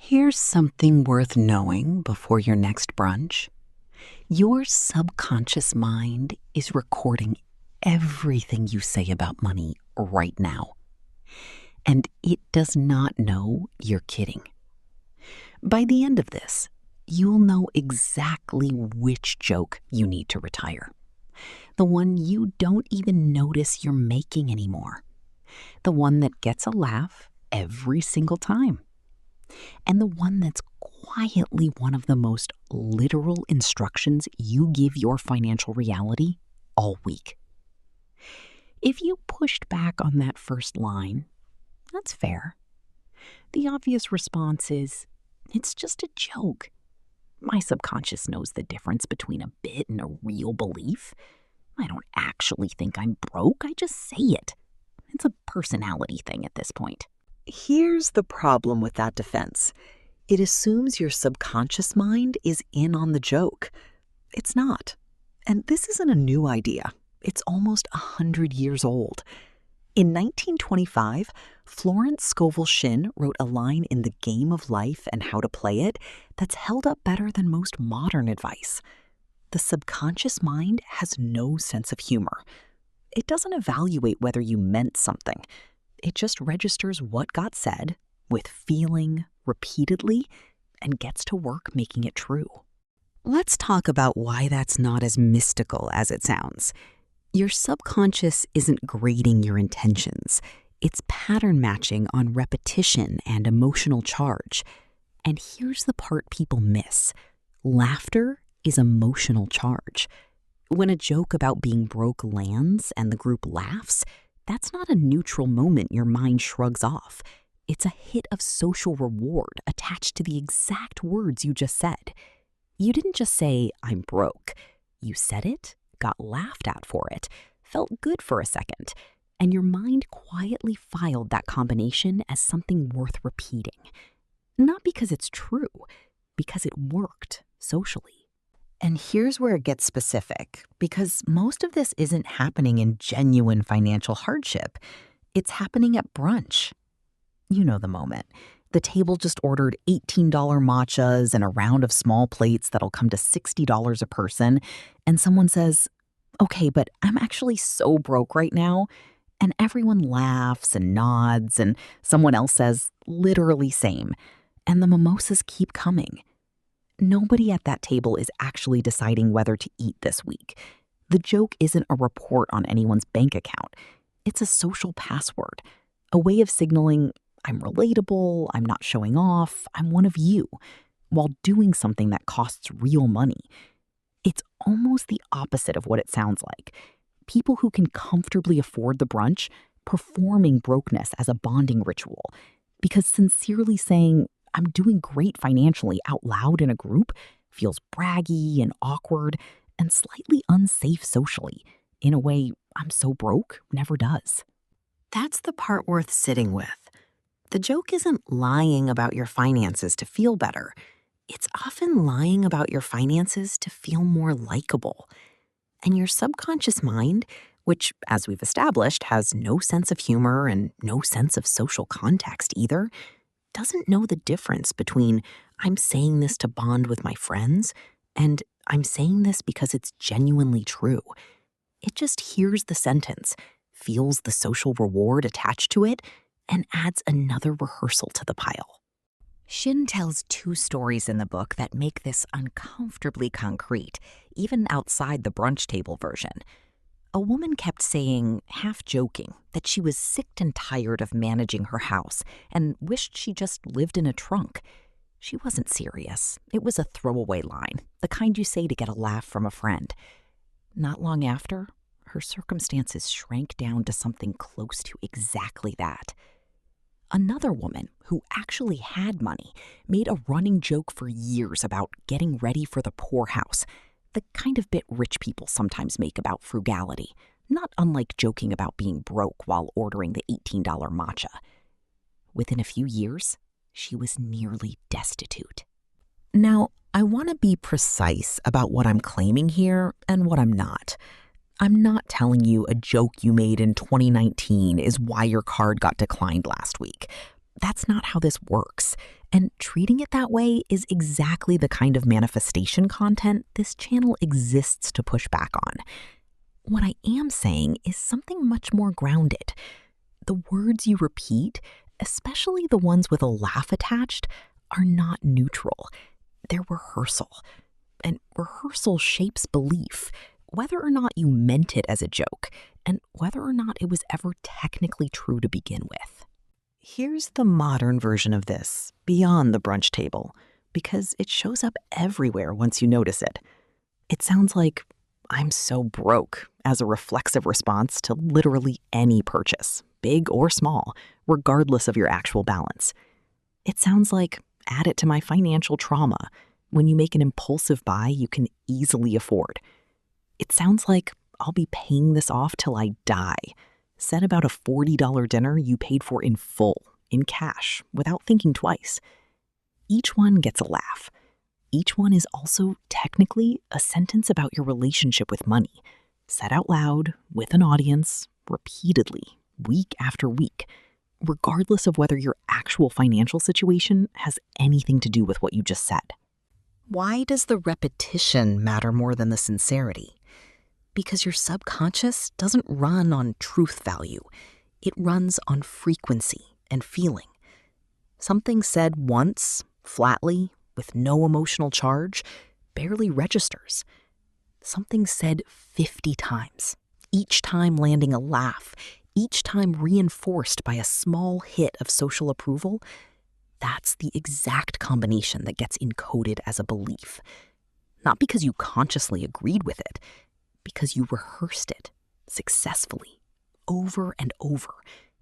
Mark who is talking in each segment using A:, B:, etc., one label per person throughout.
A: Here's something worth knowing before your next brunch. Your subconscious mind is recording everything you say about money right now. And it does not know you're kidding. By the end of this, you'll know exactly which joke you need to retire. The one you don't even notice you're making anymore. The one that gets a laugh every single time. And the one that's quietly one of the most literal instructions you give your financial reality all week. If you pushed back on that first line, that's fair. The obvious response is, it's just a joke. My subconscious knows the difference between a bit and a real belief. I don't actually think I'm broke, I just say it. It's a personality thing at this point.
B: Here's the problem with that defense. It assumes your subconscious mind is in on the joke. It's not. And this isn't a new idea. It's almost 100 years old. In 1925, Florence Scovel Shinn wrote a line in The Game of Life and How to Play It that's held up better than most modern advice. The subconscious mind has no sense of humor. It doesn't evaluate whether you meant something. It just registers what got said with feeling repeatedly and gets to work making it true.
A: Let's talk about why that's not as mystical as it sounds. Your subconscious isn't grading your intentions. It's pattern matching on repetition and emotional charge. And here's the part people miss. Laughter is emotional charge. When a joke about being broke lands and the group laughs, that's not a neutral moment your mind shrugs off. It's a hit of social reward attached to the exact words you just said. You didn't just say, I'm broke. You said it, got laughed at for it, felt good for a second, and your mind quietly filed that combination as something worth repeating. Not because it's true, because it worked socially.
C: And here's where it gets specific, because most of this isn't happening in genuine financial hardship. It's happening at brunch. You know the moment. The table just ordered $18 matchas and a round of small plates that'll come to $60 a person, and someone says, okay, but I'm actually so broke right now, and everyone laughs and nods, and someone else says, literally same, and the mimosas keep coming. Nobody at that table is actually deciding whether to eat this week. The joke isn't a report on anyone's bank account. It's a social password, a way of signaling, I'm relatable, I'm not showing off, I'm one of you, while doing something that costs real money. It's almost the opposite of what it sounds like. People who can comfortably afford the brunch performing brokenness as a bonding ritual, because sincerely saying, I'm doing great financially out loud in a group feels braggy and awkward and slightly unsafe socially, in a way I'm so broke never does.
A: That's the part worth sitting with. The joke isn't lying about your finances to feel better. It's often lying about your finances to feel more likable. And your subconscious mind, which, as we've established, has no sense of humor and no sense of social context either, doesn't know the difference between I'm saying this to bond with my friends and I'm saying this because it's genuinely true. It just hears the sentence, feels the social reward attached to it, and adds another rehearsal to the pile.
C: Shinn tells 2 stories in the book that make this uncomfortably concrete, even outside the brunch table version. A woman kept saying, half joking, that she was sick and tired of managing her house and wished she just lived in a trunk. She wasn't serious. It was a throwaway line, the kind you say to get a laugh from a friend. Not long after, her circumstances shrank down to something close to exactly that. Another woman, who actually had money, made a running joke for years about getting ready for the poorhouse, the kind of bit rich people sometimes make about frugality, not unlike joking about being broke while ordering the $18 matcha. Within a few years, she was nearly destitute.
A: Now, I want to be precise about what I'm claiming here and what I'm not. I'm not telling you a joke you made in 2019 is why your card got declined last week.
C: That's not how this works. And treating it that way is exactly the kind of manifestation content this channel exists to push back on. What I am saying is something much more grounded. The words you repeat, especially the ones with a laugh attached, are not neutral. They're rehearsal. And rehearsal shapes belief, whether or not you meant it as a joke, and whether or not it was ever technically true to begin with.
B: Here's the modern version of this, beyond the brunch table, because it shows up everywhere once you notice it. It sounds like, "I'm so broke," as a reflexive response to literally any purchase, big or small, regardless of your actual balance. It sounds like, "Add it to my financial trauma," when you make an impulsive buy you can easily afford. It sounds like, "I'll be paying this off till I die," said about a $40 dinner you paid for in full, in cash, without thinking twice. Each one gets a laugh. Each one is also technically a sentence about your relationship with money, said out loud, with an audience, repeatedly, week after week, regardless of whether your actual financial situation has anything to do with what you just said.
C: Why does the repetition matter more than the sincerity? Because your subconscious doesn't run on truth value. It runs on frequency and feeling. Something said once, flatly, with no emotional charge, barely registers. Something said 50 times, each time landing a laugh, each time reinforced by a small hit of social approval. That's the exact combination that gets encoded as a belief. Not because you consciously agreed with it, because you rehearsed it successfully, over and over,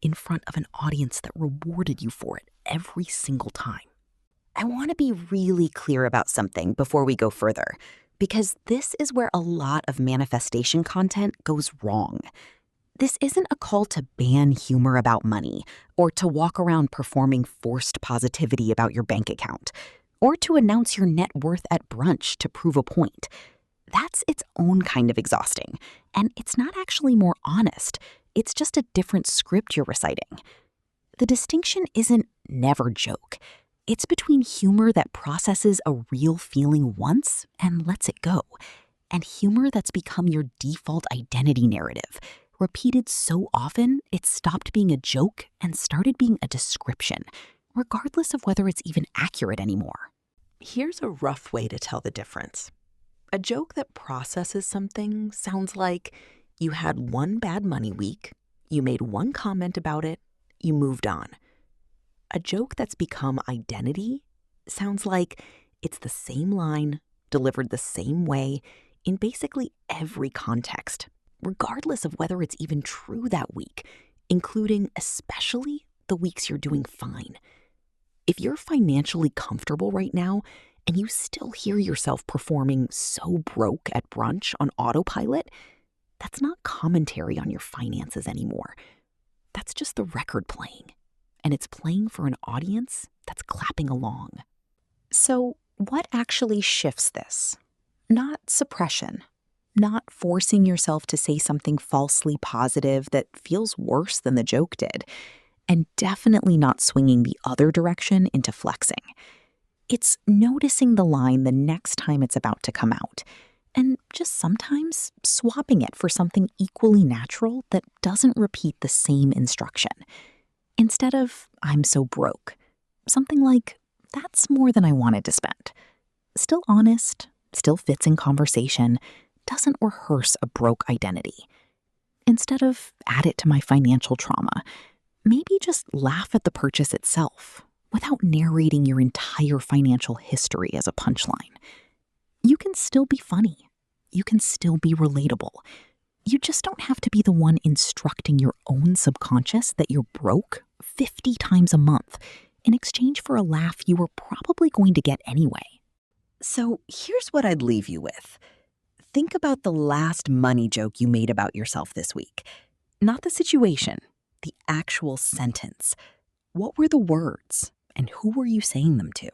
C: in front of an audience that rewarded you for it every single time. I want to be really clear about something before we go further, because this is where a lot of manifestation content goes wrong. This isn't a call to ban humor about money, or to walk around performing forced positivity about your bank account, or to announce your net worth at brunch to prove a point. That's its own kind of exhausting, and it's not actually more honest. It's just a different script you're reciting. The distinction isn't never joke. It's between humor that processes a real feeling once and lets it go, and humor that's become your default identity narrative, repeated so often it stopped being a joke and started being a description, regardless of whether it's even accurate anymore.
B: Here's a rough way to tell the difference. A joke that processes something sounds like you had one bad money week, you made one comment about it, you moved on. A joke that's become identity sounds like it's the same line, delivered the same way, in basically every context, regardless of whether it's even true that week, including especially the weeks you're doing fine. If you're financially comfortable right now, and you still hear yourself performing so broke at brunch on autopilot, that's not commentary on your finances anymore. That's just the record playing. And it's playing for an audience that's clapping along.
C: So, what actually shifts this? Not suppression. Not forcing yourself to say something falsely positive that feels worse than the joke did. And definitely not swinging the other direction into flexing. It's noticing the line the next time it's about to come out, and just sometimes swapping it for something equally natural that doesn't repeat the same instruction. Instead of, "I'm so broke," something like, "That's more than I wanted to spend." Still honest, still fits in conversation, doesn't rehearse a broke identity. Instead of, "Add it to my financial trauma," maybe just laugh at the purchase itself, without narrating your entire financial history as a punchline. You can still be funny. You can still be relatable. You just don't have to be the one instructing your own subconscious that you're broke 50 times a month in exchange for a laugh you were probably going to get anyway.
B: So here's what I'd leave you with. Think about the last money joke you made about yourself this week. Not the situation, the actual sentence. What were the words? And who were you saying them to?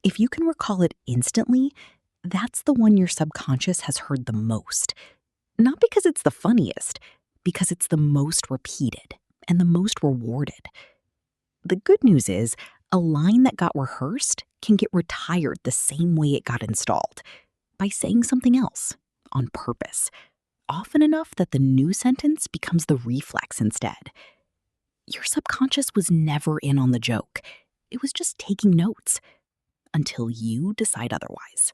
B: If you can recall it instantly, that's the one your subconscious has heard the most. Not because it's the funniest, because it's the most repeated and the most rewarded.
C: The good news is, a line that got rehearsed can get retired the same way it got installed, by saying something else, on purpose, often enough that the new sentence becomes the reflex instead. Your subconscious was never in on the joke. It was just taking notes, until you decide otherwise.